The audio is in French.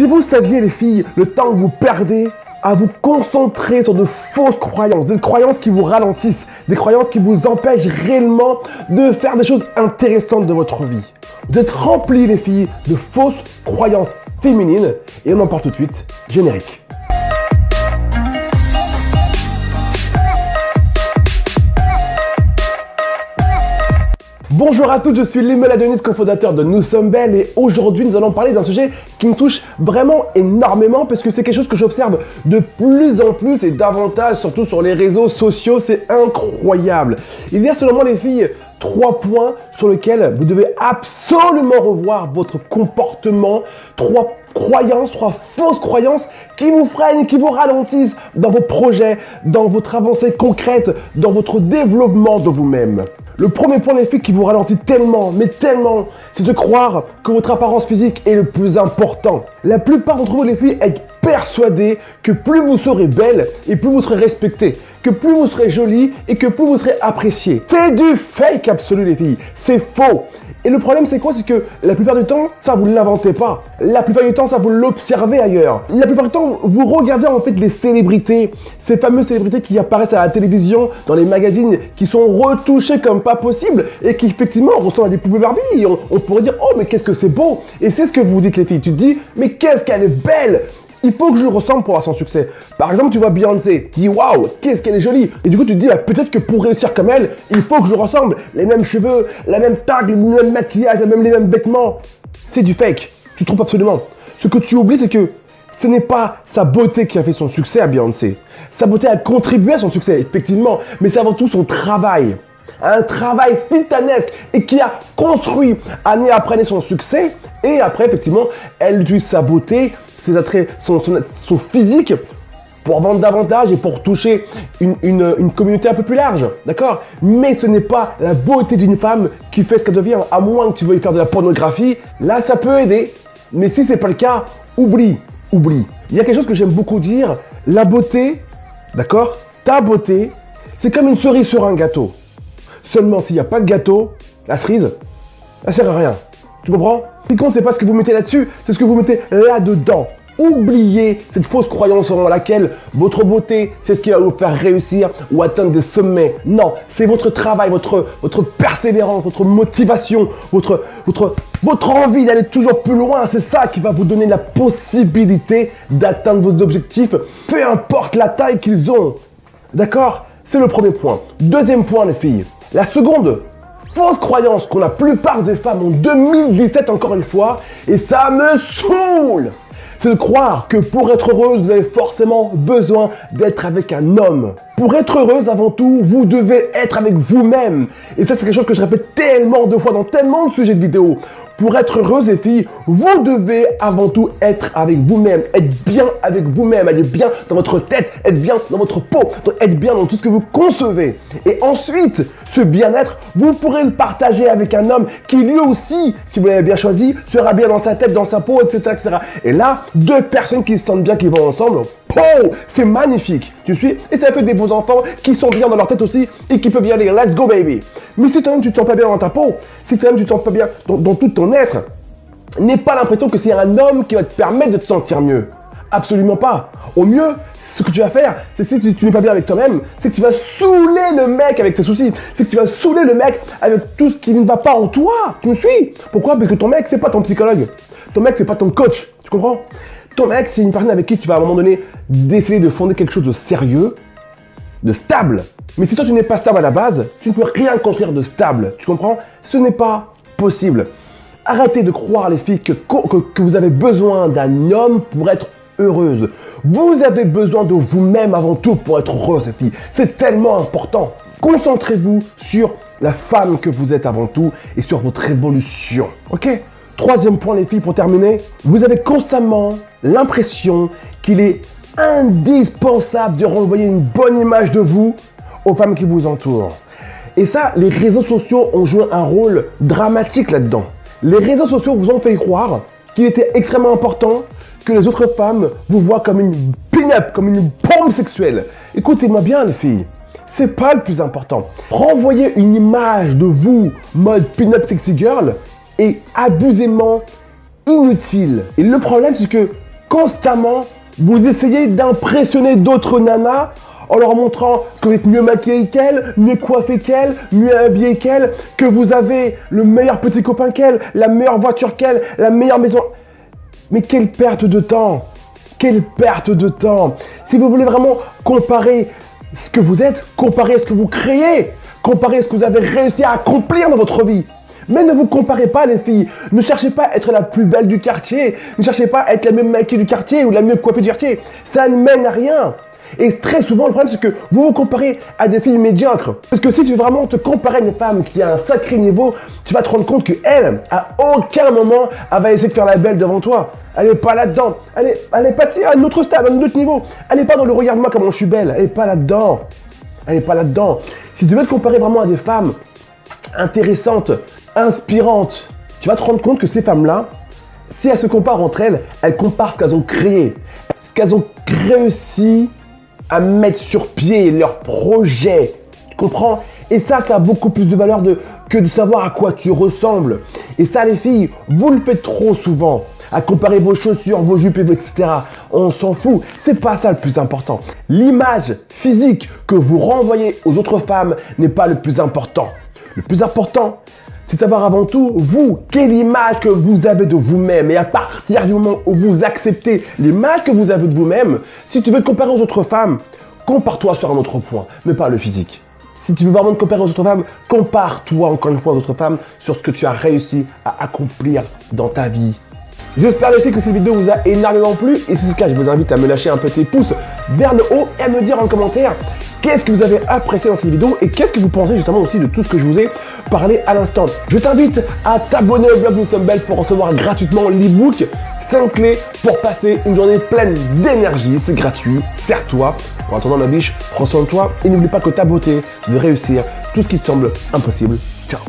Si vous saviez les filles, le temps que vous perdez à vous concentrer sur de fausses croyances, des croyances qui vous ralentissent, des croyances qui vous empêchent réellement de faire des choses intéressantes de votre vie. Vous êtes remplis les filles de fausses croyances féminines et on en parle tout de suite, générique. Bonjour à tous, je suis Limel Adonis, cofondateur de Nous Sommes Belles et aujourd'hui nous allons parler d'un sujet qui me touche vraiment énormément parce que c'est quelque chose que j'observe de plus en plus et davantage, surtout sur les réseaux sociaux, c'est incroyable. Il y a selon moi les filles 3 points sur lesquels vous devez absolument revoir votre comportement, 3 croyances, 3 fausses croyances qui vous freinent, qui vous ralentissent dans vos projets, dans votre avancée concrète, dans votre développement de vous-même. Le premier point les filles qui vous ralentit tellement, mais tellement, c'est de croire que votre apparence physique est le plus important. La plupart d'entre vous les filles êtes persuadées que plus vous serez belle et plus vous serez respectée, que plus vous serez jolie et que plus vous serez appréciée. C'est du fake absolu les filles, c'est faux. Et le problème c'est quoi? C'est que la plupart du temps, ça vous ne l'inventez pas. La plupart du temps, ça vous l'observez ailleurs. La plupart du temps, vous regardez en fait les célébrités, ces fameuses célébrités qui apparaissent à la télévision, dans les magazines, qui sont retouchées comme pas possible et qui effectivement ressemblent à des poupées Barbie. Et on pourrait dire, oh mais qu'est-ce que c'est beau. Et c'est ce que vous dites les filles, tu te dis, mais qu'est-ce qu'elle est belle. Il faut que je lui ressemble pour avoir son succès. Par exemple, tu vois Beyoncé, tu dis waouh, qu'est-ce qu'elle est jolie. Et du coup, tu te dis, peut-être que pour réussir comme elle, il faut que je ressemble. Les mêmes cheveux, la même taille, le même maquillage, les mêmes vêtements. C'est du fake. Tu te trompes absolument. Ce que tu oublies, c'est que ce n'est pas sa beauté qui a fait son succès à Beyoncé. Sa beauté a contribué à son succès, effectivement. Mais c'est avant tout son travail. Un travail titanesque et qui a construit année après année son succès. Et après, effectivement, elle utilise sa beauté, ses attraits, son physique pour vendre davantage et pour toucher une communauté un peu plus large, d'accord? Mais ce n'est pas la beauté d'une femme qui fait ce qu'elle devient, à moins que tu veuilles faire de la pornographie. Là, ça peut aider, mais si c'est pas le cas, oublie. Il y a quelque chose que j'aime beaucoup dire, la beauté, d'accord? Ta beauté, c'est comme une cerise sur un gâteau. Seulement, s'il n'y a pas de gâteau, la cerise, elle sert à rien. Tu comprends? Ce qui compte, c'est pas ce que vous mettez là-dessus, c'est ce que vous mettez là-dedans. Oubliez cette fausse croyance selon laquelle votre beauté, c'est ce qui va vous faire réussir ou atteindre des sommets. Non, c'est votre travail, votre persévérance, votre motivation, votre envie d'aller toujours plus loin. C'est ça qui va vous donner la possibilité d'atteindre vos objectifs, peu importe la taille qu'ils ont. D'accord? C'est le premier point. Deuxième point, les filles. La seconde fausse croyance qu'ont la plupart des femmes en 2017 encore une fois, et ça me saoule, c'est de croire que pour être heureuse, vous avez forcément besoin d'être avec un homme. Pour être heureuse, avant tout, vous devez être avec vous-même. Et ça, c'est quelque chose que je répète tellement de fois dans tellement de sujets de vidéos. Pour être heureuse, les filles, vous devez avant tout être avec vous-même, être bien avec vous-même, être bien dans votre tête, être bien dans votre peau, être bien dans tout ce que vous concevez. Et ensuite, ce bien-être, vous pourrez le partager avec un homme qui lui aussi, si vous l'avez bien choisi, sera bien dans sa tête, dans sa peau, etc., etc. Et là, 2 personnes qui se sentent bien, qui vont ensemble, c'est magnifique, tu suis? Et ça fait des beaux enfants qui sont bien dans leur tête aussi et qui peuvent y aller, let's go baby. Mais si toi-même tu te sens pas bien dans ta peau, si toi-même tu te sens pas bien dans tout ton être, n'aie pas l'impression que c'est un homme qui va te permettre de te sentir mieux. Absolument pas. Au mieux, ce que tu vas faire, c'est si tu n'es pas bien avec toi-même, c'est que tu vas saouler le mec avec tes soucis. C'est que tu vas saouler le mec avec tout ce qui ne va pas en toi. Tu me suis? Pourquoi? Parce que ton mec, c'est pas ton psychologue. Ton mec, c'est pas ton coach. Tu comprends? Ton mec, c'est une personne avec qui tu vas à un moment donné d'essayer de fonder quelque chose de sérieux, de stable. Mais si toi, tu n'es pas stable à la base, tu ne peux rien construire de stable. Tu comprends? Ce n'est pas possible. Arrêtez de croire, les filles, que vous avez besoin d'un homme pour être heureuse. Vous avez besoin de vous-même avant tout pour être heureuse, les filles. C'est tellement important. Concentrez-vous sur la femme que vous êtes avant tout et sur votre évolution. Ok? Troisième point, les filles, pour terminer. Vous avez constamment l'impression qu'il est indispensable de renvoyer une bonne image de vous aux femmes qui vous entourent. Et ça, les réseaux sociaux ont joué un rôle dramatique là-dedans. Les réseaux sociaux vous ont fait croire qu'il était extrêmement important que les autres femmes vous voient comme une pin-up, comme une bombe sexuelle. Écoutez-moi bien, les filles. C'est pas le plus important. Renvoyer une image de vous, mode pin-up sexy girl, est abusément inutile. Et le problème, c'est que constamment, vous essayez d'impressionner d'autres nanas en leur montrant que vous êtes mieux maquillée qu'elle, mieux coiffée qu'elle, mieux habillée qu'elle, que vous avez le meilleur petit copain qu'elle, la meilleure voiture qu'elle, la meilleure maison. Mais quelle perte de temps! Quelle perte de temps! Si vous voulez vraiment comparer ce que vous êtes, comparer ce que vous créez, comparer ce que vous avez réussi à accomplir dans votre vie. Mais ne vous comparez pas les filles, ne cherchez pas à être la plus belle du quartier, ne cherchez pas à être la mieux maquillée du quartier ou la mieux coiffée du quartier, ça ne mène à rien. Et très souvent le problème c'est que vous vous comparez à des filles médiocres. Parce que si tu veux vraiment te comparer à une femme qui a un sacré niveau, tu vas te rendre compte qu'elle, à aucun moment, elle va essayer de faire la belle devant toi. Elle n'est pas là-dedans, elle est passée à un autre stade, à un autre niveau. Elle n'est pas dans le regarde-moi comment je suis belle, elle n'est pas là-dedans. Elle n'est pas là-dedans. Si tu veux te comparer vraiment à des femmes intéressantes, inspirantes, tu vas te rendre compte que ces femmes-là, si elles se comparent entre elles, elles comparent ce qu'elles ont créé, ce qu'elles ont réussi à mettre sur pied, leur projet. Tu comprends? Et ça a beaucoup plus de valeur que de savoir à quoi tu ressembles. Et ça, les filles, vous le faites trop souvent. À comparer vos chaussures, vos jupes, etc. On s'en fout. C'est pas ça le plus important. L'image physique que vous renvoyez aux autres femmes n'est pas le plus important. Le plus important, c'est de savoir avant tout, vous, quelle image que vous avez de vous-même. Et à partir du moment où vous acceptez l'image que vous avez de vous-même, si tu veux te comparer aux autres femmes, compare-toi sur un autre point, mais pas le physique. Si tu veux vraiment te comparer aux autres femmes, compare-toi encore une fois aux autres femmes sur ce que tu as réussi à accomplir dans ta vie. J'espère les filles que cette vidéo vous a énormément plu et si c'est le cas, je vous invite à me lâcher un petit pouce vers le haut et à me dire en commentaire qu'est-ce que vous avez apprécié dans cette vidéo et qu'est-ce que vous pensez justement aussi de tout ce que je vous ai parlé à l'instant. Je t'invite à t'abonner au blog Nous Sommes Belles pour recevoir gratuitement l'e-book 5 clés pour passer une journée pleine d'énergie. C'est gratuit, sers-toi. En attendant ma biche, prends soin de toi et n'oublie pas que ta beauté de réussir tout ce qui te semble impossible. Ciao.